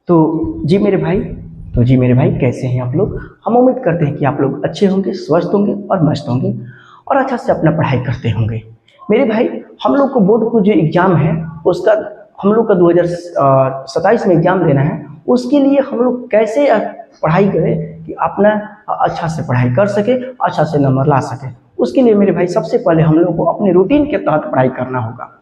तो जी मेरे भाई कैसे हैं आप लोग। हम उम्मीद करते हैं कि आप लोग अच्छे होंगे, स्वस्थ होंगे और मस्त होंगे और अच्छा से अपना पढ़ाई करते होंगे। मेरे भाई हम लोग को बोर्ड को जो एग्ज़ाम है उसका हम लोग का 2027 में एग्ज़ाम देना है। उसके लिए हम लोग कैसे पढ़ाई करें कि अपना अच्छा से पढ़ाई कर सके, अच्छा से नंबर ला सके। उसके लिए मेरे भाई सबसे पहले हम लोग को अपने रूटीन के तहत पढ़ाई करना होगा।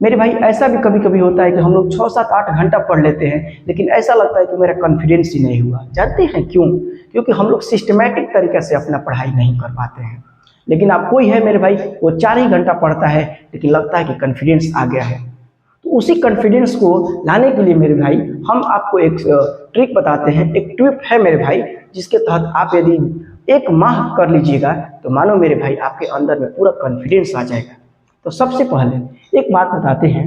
मेरे भाई ऐसा भी कभी कभी होता है कि हम लोग 6 7 8 घंटा पढ़ लेते हैं, लेकिन ऐसा लगता है कि मेरा कॉन्फिडेंस ही नहीं हुआ। जानते हैं क्यों? क्योंकि हम लोग सिस्टमेटिक तरीके से अपना पढ़ाई नहीं कर पाते हैं। लेकिन आप कोई है मेरे भाई, वो 4 ही घंटा पढ़ता है लेकिन लगता है कि कॉन्फिडेंस आ गया है। तो उसी कॉन्फिडेंस को लाने के लिए मेरे भाई हम आपको एक ट्रिक बताते हैं, एक टिप है मेरे भाई, जिसके तहत आप यदि 1 माह कर लीजिएगा तो मानो मेरे भाई आपके अंदर में पूरा कॉन्फिडेंस आ जाएगा। तो सबसे पहले एक बात बताते हैं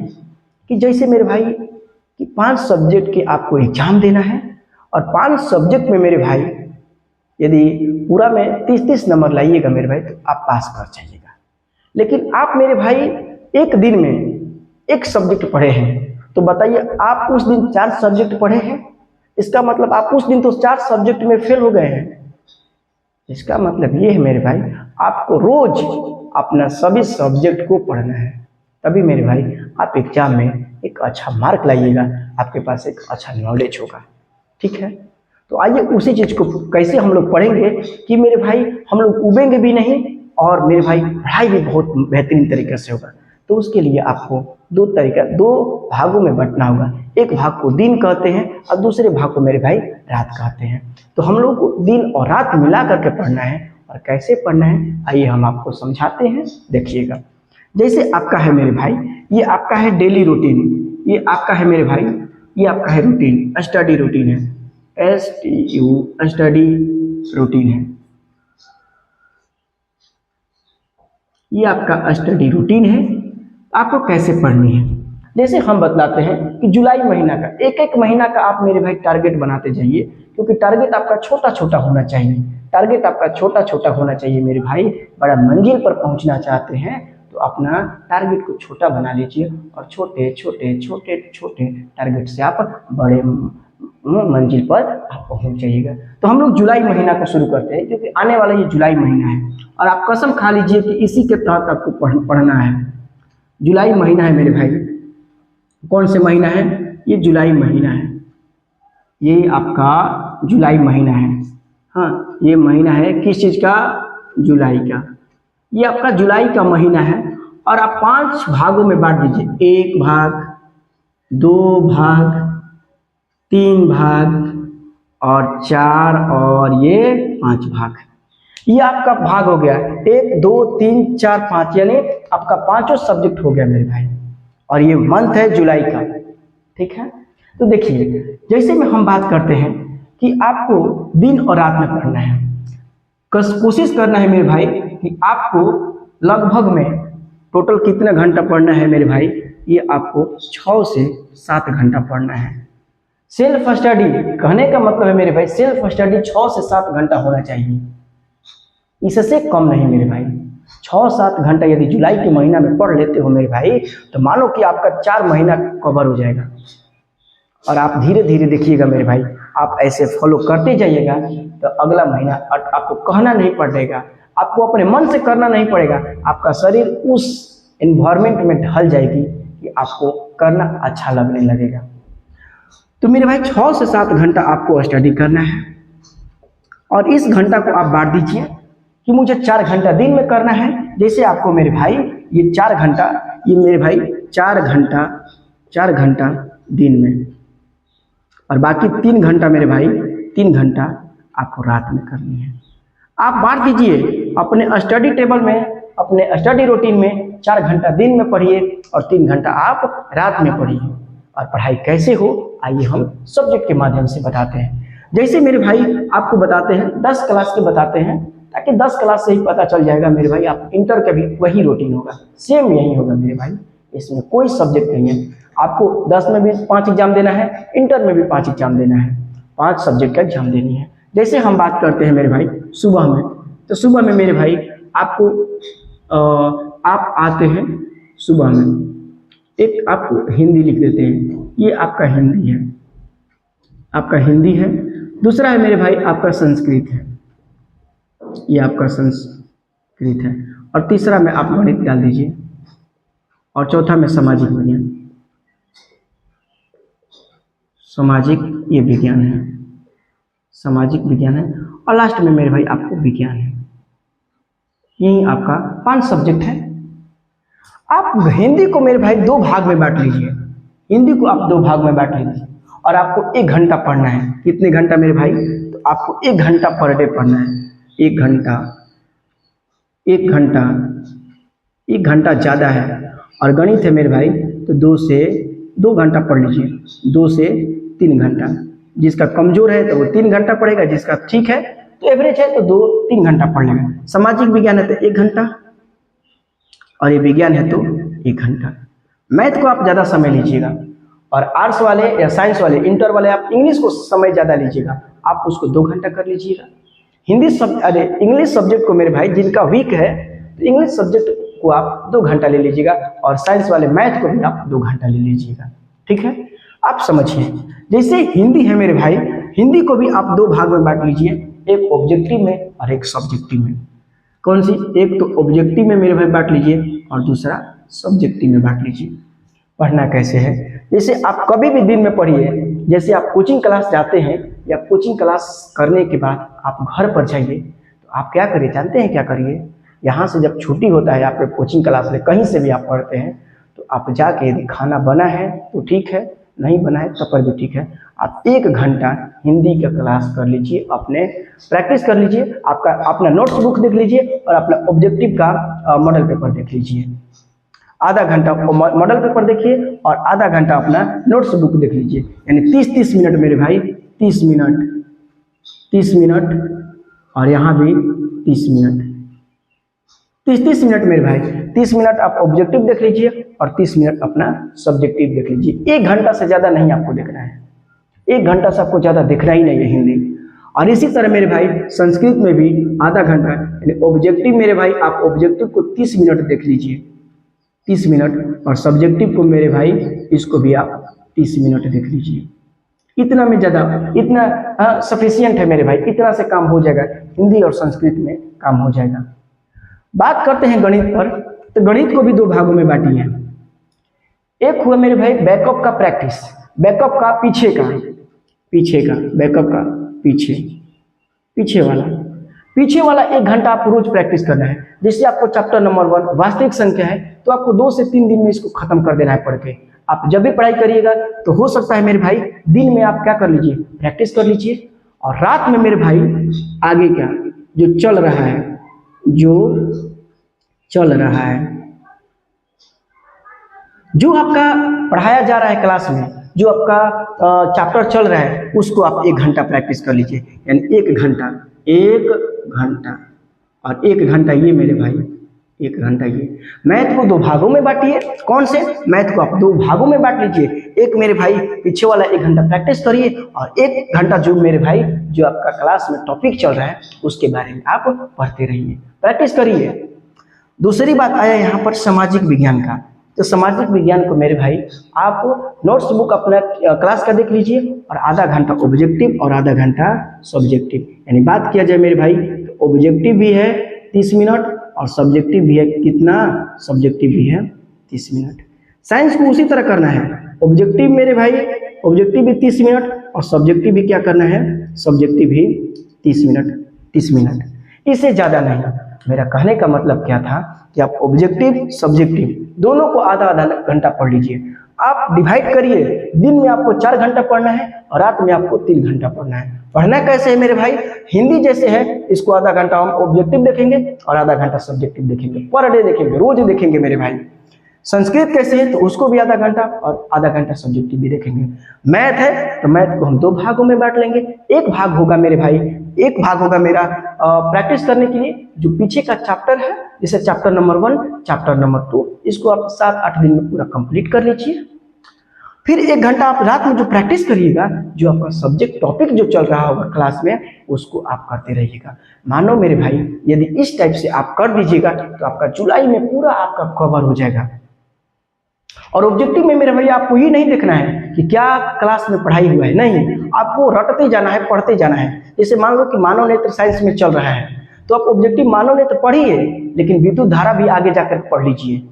कि जैसे मेरे भाई कि 5 सब्जेक्ट के आपको एग्जाम देना है और 5 सब्जेक्ट में मेरे भाई यदि पूरा में 30-30 नंबर लाइएगा मेरे भाई तो आप पास कर जाइएगा। लेकिन आप मेरे भाई एक दिन में एक सब्जेक्ट पढ़े हैं, तो बताइए आप उस दिन 4 सब्जेक्ट पढ़े हैं, इसका मतलब आप उस दिन तो 4 सब्जेक्ट में फेल हो गए हैं। इसका मतलब ये है मेरे भाई आपको रोज अपना सभी सब्जेक्ट को पढ़ना है, तभी मेरे भाई आप एग्जाम में एक अच्छा मार्क लाइएगा, आपके पास एक अच्छा नॉलेज होगा। ठीक है, तो आइए उसी चीज़ को कैसे हम लोग पढ़ेंगे कि मेरे भाई हम लोग उबेंगे भी नहीं और मेरे भाई पढ़ाई भी बहुत बेहतरीन तरीके से होगा। तो उसके लिए आपको 2 भागों में बांटना होगा। एक भाग को दिन कहते हैं और दूसरे भाग को मेरे भाई रात कहते हैं। तो हम लोग को दिन और रात मिला करके पढ़ना है। और कैसे पढ़ना है आइए हम आपको समझाते हैं, देखिएगा। जैसे आपका है मेरे भाई, ये आपका है डेली रूटीन, ये आपका है मेरे भाई, ये आपका है रूटीन, स्टडी रूटीन है, STU स्टडी रूटीन है। ये आपका स्टडी रूटीन है। आपको कैसे पढ़नी है जैसे हम बतलाते हैं कि जुलाई महीना का एक महीना का आप मेरे भाई टारगेट बनाते जाइए, क्योंकि टारगेट आपका छोटा छोटा होना चाहिए। टारगेट आपका छोटा छोटा होना चाहिए मेरे भाई। बड़ा मंजिल पर पहुंचना चाहते हैं तो अपना टारगेट को छोटा बना लीजिए और छोटे छोटे छोटे छोटे टारगेट से आप बड़े मंजिल पर आप पहुंच जाइएगा। तो हम लोग जुलाई महीना को शुरू करते हैं, क्योंकि आने वाला ये जुलाई महीना है और आप कसम खा लीजिए कि इसी के तहत आपको पढ़ना है। जुलाई महीना है मेरे भाई, कौन से महीना है? ये जुलाई महीना है, ये आपका जुलाई महीना है। हाँ, ये महीना है किस चीज़ का? जुलाई का। ये आपका जुलाई का महीना है और आप 5 भागों में बांट दीजिए। 1 भाग, 2 भाग, 3 भाग और 4 और ये 5 भाग। ये आपका भाग हो गया 1 2 3 4 5, यानी आपका 5 सब्जेक्ट हो गया मेरे भाई। और ये मंथ है जुलाई का। ठीक है, तो देखिए जैसे में हम बात करते हैं कि आपको दिन और रात में पढ़ना है। कोशिश करना है मेरे भाई कि आपको लगभग में टोटल कितना घंटा पढ़ना है मेरे भाई? ये आपको 6 से 7 घंटा पढ़ना है। सेल्फ स्टडी कहने का मतलब है मेरे भाई, सेल्फ स्टडी 6 से 7 घंटा होना चाहिए, इससे कम नहीं मेरे भाई। 6-7 घंटा यदि जुलाई के महीना में पढ़ लेते हो मेरे भाई तो मानो कि आपका 4 महीना कवर हो जाएगा। और आप धीरे धीरे देखिएगा मेरे भाई, आप ऐसे फॉलो करते जाइएगा तो अगला महीना आपको कहना नहीं पड़ेगा, आपको अपने मन से करना नहीं पड़ेगा, आपका शरीर उस एनवायरनमेंट में ढल जाएगी कि आपको करना अच्छा लगने लगेगा। तो मेरे भाई 6 से 7 घंटा आपको स्टडी करना है और इस घंटा को आप बांट दीजिए कि मुझे 4 घंटा दिन में करना है। जैसे आपको मेरे भाई ये 4 घंटा, ये मेरे भाई 4 घंटा दिन में और बाकी 3 घंटा मेरे भाई 3 घंटा आपको रात में करनी है। आप बांट दीजिए अपने स्टडी टेबल में, अपने स्टडी रूटीन में 4 घंटा दिन में पढ़िए और 3 घंटा आप रात में पढ़िए। और पढ़ाई कैसे हो आइए हम सब्जेक्ट के माध्यम से बताते हैं। जैसे मेरे भाई आपको बताते हैं 10 क्लास के बताते हैं, ताकि 10 क्लास से ही पता चल जाएगा मेरे भाई। आप इंटर का भी वही रूटीन होगा, सेम यही होगा मेरे भाई, इसमें कोई सब्जेक्ट नहीं है। आपको 10 में भी 5 एग्जाम देना है, इंटर में भी 5 एग्जाम देना है, 5 सब्जेक्ट का एग्जाम देनी है। जैसे हम बात करते हैं मेरे भाई सुबह में, तो सुबह में मेरे भाई आपको आप आते हैं सुबह में, एक आपको हिंदी लिख देते हैं, ये आपका हिंदी है। आपका हिंदी है, दूसरा है मेरे भाई आपका संस्कृत है, ये आपका संस्कृत है, और तीसरा में आप गणित डाल दीजिए, और चौथा में सामाजिक विज्ञान, सामाजिक ये विज्ञान है, सामाजिक विज्ञान है, और लास्ट में मेरे भाई आपको विज्ञान है। यही आपका 5 सब्जेक्ट है। आप हिंदी को मेरे भाई 2 भाग में बांट लीजिए, हिंदी को आप 2 भाग में बांट लीजिए, और आपको 1 घंटा पढ़ना है। कितने घंटा मेरे भाई? तो आपको 1 घंटा पर डे पढ़ना है। 1 घंटा, 1 घंटा, 1 घंटा ज़्यादा है। और गणित है मेरे भाई तो 2 घंटा पढ़ लीजिए, 2 से 3 घंटा। जिसका कमज़ोर है तो वो 3 घंटा पढ़ेगा, जिसका ठीक है तो एवरेज है तो 2-3 घंटा पढ़ लेगा। सामाजिक विज्ञान है तो 1 घंटा, और ये विज्ञान है तो 1 घंटा। मैथ को आप ज़्यादा समय लीजिएगा, और आर्ट्स वाले या साइंस वाले, इंटर वाले आप इंग्लिश को समय ज़्यादा लीजिएगा, आप उसको 2 घंटा कर लीजिएगा। इंग्लिश सब्जेक्ट को मेरे भाई जिनका वीक है तो इंग्लिश सब्जेक्ट को आप 2 घंटा ले लीजिएगा, और साइंस वाले मैथ को भी आप 2 घंटा ले लीजिएगा। ठीक है, आप समझिए। जैसे हिंदी है मेरे भाई, हिंदी को भी आप 2 भाग में बांट लीजिए, एक ऑब्जेक्टिव में और एक सब्जेक्टिव में। कौन सी? एक तो ऑब्जेक्टिव में मेरे भाई बांट लीजिए, और दूसरा सब्जेक्टिव में बांट लीजिए। पढ़ना कैसे है? जैसे आप कभी भी दिन में पढ़िए, जैसे आप कोचिंग क्लास जाते हैं या कोचिंग क्लास करने के बाद आप घर पर जाइए तो आप क्या करिए, जानते हैं क्या करिए? यहाँ से जब छुट्टी होता है आपके कोचिंग क्लास में, कहीं से भी आप पढ़ते हैं, तो आप जाके यदि खाना बना है तो ठीक है, नहीं बना है तब पर भी ठीक है, आप 1 घंटा हिंदी का क्लास कर लीजिए, अपने प्रैक्टिस कर लीजिए, आपका अपना नोट्स बुक देख लीजिए, और अपना ऑब्जेक्टिव का मॉडल पेपर देख लीजिए। आधा घंटा मॉडल पेपर देखिए और आधा घंटा अपना नोट्स बुक देख लीजिए, यानी 30-30 मिनट मेरे भाई, 30 मिनट, 30 मिनट, और यहाँ भी 30 मिनट, 30-30 मिनट मेरे भाई। 30 मिनट आप ऑब्जेक्टिव देख लीजिए और 30 मिनट अपना सब्जेक्टिव देख लीजिए। 1 घंटा से ज़्यादा नहीं आपको देखना है, 1 घंटा से आपको ज़्यादा देखना ही नहीं है हिंदी। और इसी तरह मेरे भाई संस्कृत में भी आधा घंटा, यानी ऑब्जेक्टिव मेरे भाई आप ऑब्जेक्टिव को 30 मिनट देख लीजिए, 30 मिनट, और सब्जेक्टिव को मेरे भाई इसको भी आप 30 मिनट देख लीजिए। इतना में ज़्यादा, इतना सफिशियंट है मेरे भाई, इतना से काम हो जाएगा, हिंदी और संस्कृत में काम हो जाएगा। बात करते हैं गणित पर, तो गणित को भी 2 भागों में बांटिए। एक हुआ मेरे भाई बैकअप का प्रैक्टिस, बैकअप का पीछे का, बैकअप का पीछे वाला 1 घंटा आपको रोज प्रैक्टिस करना है। जैसे आपको चैप्टर नंबर 1 वास्तविक संख्या है तो आपको 2 से 3 दिन में इसको खत्म कर देना है पढ़ के। आप जब भी पढ़ाई करिएगा तो हो सकता है मेरे भाई दिन में आप क्या कर लीजिए, प्रैक्टिस कर लीजिए, और रात में मेरे भाई आगे क्या जो चल रहा है, जो आपका पढ़ाया जा रहा है क्लास में, जो आपका चैप्टर चल रहा है उसको आप 1 घंटा प्रैक्टिस कर लीजिए, यानी 1 घंटा, और 1 घंटा ये मेरे भाई, 1 घंटा ये। मैथ को 2 भागों में बांटिए। कौन से? मैथ को आप 2 भागों में बांट लीजिए। एक मेरे भाई पीछे वाला 1 घंटा प्रैक्टिस करिए, और 1 घंटा जो मेरे भाई जो आपका क्लास में टॉपिक चल रहा है उसके बारे में आप पढ़ते रहिए, प्रैक्टिस करिए। दूसरी बात आया यहाँ पर सामाजिक विज्ञान का। तो सामाजिक विज्ञान को मेरे भाई आप नोट्स बुक अपना क्लास का देख लीजिए, और आधा घंटा ऑब्जेक्टिव और आधा घंटा सब्जेक्टिव। यानी बात किया जाए मेरे भाई तो ऑब्जेक्टिव भी है 30 मिनट और सब्जेक्टिव भी है कितना? सब्जेक्टिव भी है 30 मिनट। साइंस को उसी तरह करना है, ऑब्जेक्टिव मेरे भाई, ऑब्जेक्टिव भी 30 मिनट और सब्जेक्टिव भी क्या करना है? सब्जेक्टिव भी 30 मिनट, इससे ज़्यादा नहीं। मेरा कहने का मतलब क्या था कि आप ऑब्जेक्टिव सब्जेक्टिव दोनों को आधा आधा घंटा पढ़ लीजिए। आप डिवाइड करिए, दिन में आपको 4 घंटा पढ़ना है और रात में आपको 3 घंटा पढ़ना है। पढ़ना कैसे है मेरे भाई? हिंदी जैसे है इसको आधा घंटा हम ऑब्जेक्टिव देखेंगे और आधा घंटा सब्जेक्टिव देखेंगे, पर डे देखेंगे, रोज देखेंगे मेरे भाई। संस्कृत कैसे है तो उसको भी आधा घंटा और आधा घंटा सब्जेक्टिव भी देखेंगे। मैथ है तो मैथ को हम 2 भागों में बांट लेंगे। एक भाग होगा मेरे भाई, एक भाग होगा मेरा प्रैक्टिस करने के लिए, जो पीछे का चैप्टर है, जैसे चैप्टर नंबर 1, चैप्टर नंबर 2, इसको आप 7-8 दिन में पूरा कंप्लीट कर लीजिए। फिर 1 घंटा आप रात में जो प्रैक्टिस करिएगा, जो आपका सब्जेक्ट टॉपिक जो चल रहा होगा क्लास में, उसको आप करते रहिएगा। मानो मेरे भाई यदि इस टाइप से आप कर दीजिएगा तो आपका जुलाई में पूरा आपका कवर हो जाएगा। और ऑब्जेक्टिव में मेरे भैया आपको ये नहीं देखना है कि क्या क्लास में पढ़ाई हुआ है, नहीं, आपको रटते जाना है, पढ़ते जाना है। जैसे मान लो कि मानव नेत्र साइंस में चल रहा है, तो आप ऑब्जेक्टिव मानव नेत्र पढ़िए, लेकिन विद्युत धारा भी आगे जाकर पढ़ लीजिए।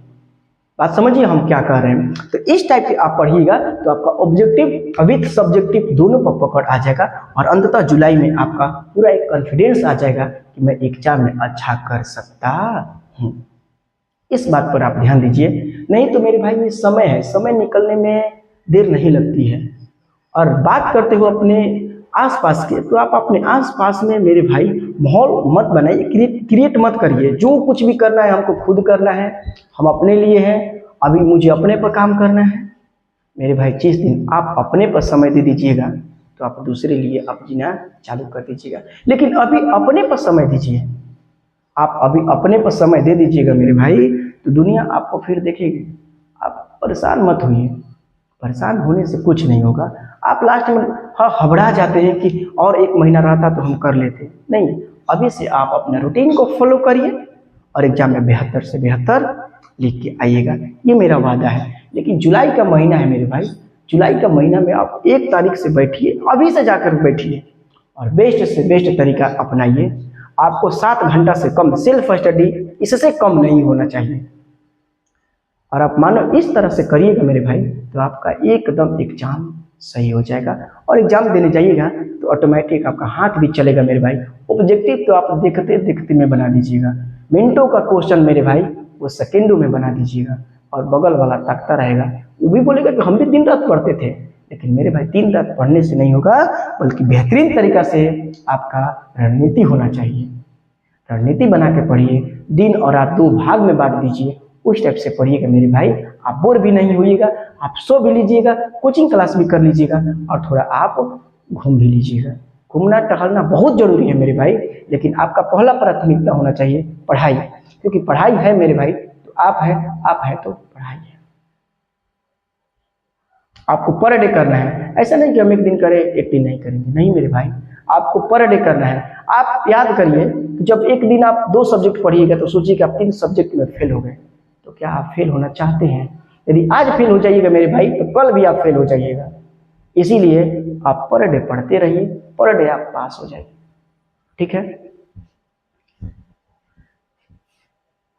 बात समझिए हम क्या कह रहे हैं। तो इस टाइप के आप पढ़िएगा तो आपका ऑब्जेक्टिव विथ सब्जेक्टिव दोनों पर पकड़ आ जाएगा, और अंततः जुलाई में आपका पूरा एक कॉन्फिडेंस आ जाएगा कि मैं एग्जाम में अच्छा कर सकता हूँ। इस बात पर आप ध्यान दीजिए। नहीं तो मेरे भाई ये समय है, समय निकलने में देर नहीं लगती है। और बात करते हुए अपने आसपास के, तो आप अपने आसपास में मेरे भाई माहौल मत बनाइए, क्रिएट मत करिए। जो कुछ भी करना है हमको खुद करना है, हम अपने लिए हैं, अभी मुझे अपने पर काम करना है। मेरे भाई जिस दिन आप अपने पर समय दे दीजिएगा तो आप दूसरे लिए आप जीना चालू कर दीजिएगा। लेकिन अभी अपने पर समय दीजिए, आप अभी अपने पर समय दे दीजिएगा मेरे भाई, तो दुनिया आपको फिर देखेगी। आप परेशान मत होइए, परेशान होने से कुछ नहीं होगा। आप लास्ट में घबरा जाते हैं कि और एक महीना रहता तो हम कर लेते, नहीं, अभी से आप अपना रूटीन को फॉलो करिए और एग्जाम में बेहतर से बेहतर लिख के आइएगा, ये मेरा वादा है। लेकिन जुलाई का महीना है मेरे भाई, जुलाई का महीना में आप 1 तारीख से बैठिए, अभी से जाकर बैठिए और बेस्ट से बेस्ट तरीका अपनाइए। आपको 7 घंटा से कम सेल्फ स्टडी, इससे कम नहीं होना चाहिए। और आप मानो इस तरह से करिएगा मेरे भाई, तो आपका एकदम एग्जाम सही हो जाएगा। और एग्जाम देने जाइएगा तो ऑटोमेटिक आपका हाथ भी चलेगा मेरे भाई। ऑब्जेक्टिव तो आप देखते देखते में बना दीजिएगा, मिनटों का क्वेश्चन मेरे भाई वो सेकेंडों में बना दीजिएगा। और बगल वाला ताकता रहेगा, वो भी बोलेगा कि हम भी दिन रात पढ़ते थे। लेकिन मेरे भाई दिन रात पढ़ने से नहीं होगा, बल्कि बेहतरीन तरीका से आपका रणनीति होना चाहिए। रणनीति बना के पढ़िए, दिन और रात 2 भाग में बांट दीजिए, उस टाइप से पढ़िएगा मेरे भाई। आप बोर भी नहीं होइएगा, आप सो भी लीजिएगा, कोचिंग क्लास भी कर लीजिएगा और थोड़ा आप घूम भी लीजिएगा। घूमना टहलना बहुत जरूरी है मेरे भाई, लेकिन आपका पहला प्राथमिकता होना चाहिए पढ़ाई, क्योंकि पढ़ाई है मेरे भाई तो आप है तो पढ़ाई है। आपको पर डे करना है, ऐसा नहीं कि हम एक दिन करें एक दिन नहीं करेंगे, नहीं मेरे भाई, आपको पर डे करना है। आप याद करिए कि जब एक दिन आप 2 सब्जेक्ट पढ़िएगा तो सोचिए कि आप 3 सब्जेक्ट में फेल हो गए, तो क्या आप फेल होना चाहते हैं? यदि आज फेल हो जाइएगा मेरे भाई तो कल भी आप फेल हो जाइएगा। इसीलिए आप पर डे पढ़ते रहिए, पर डे आप पास हो जाइए, ठीक है।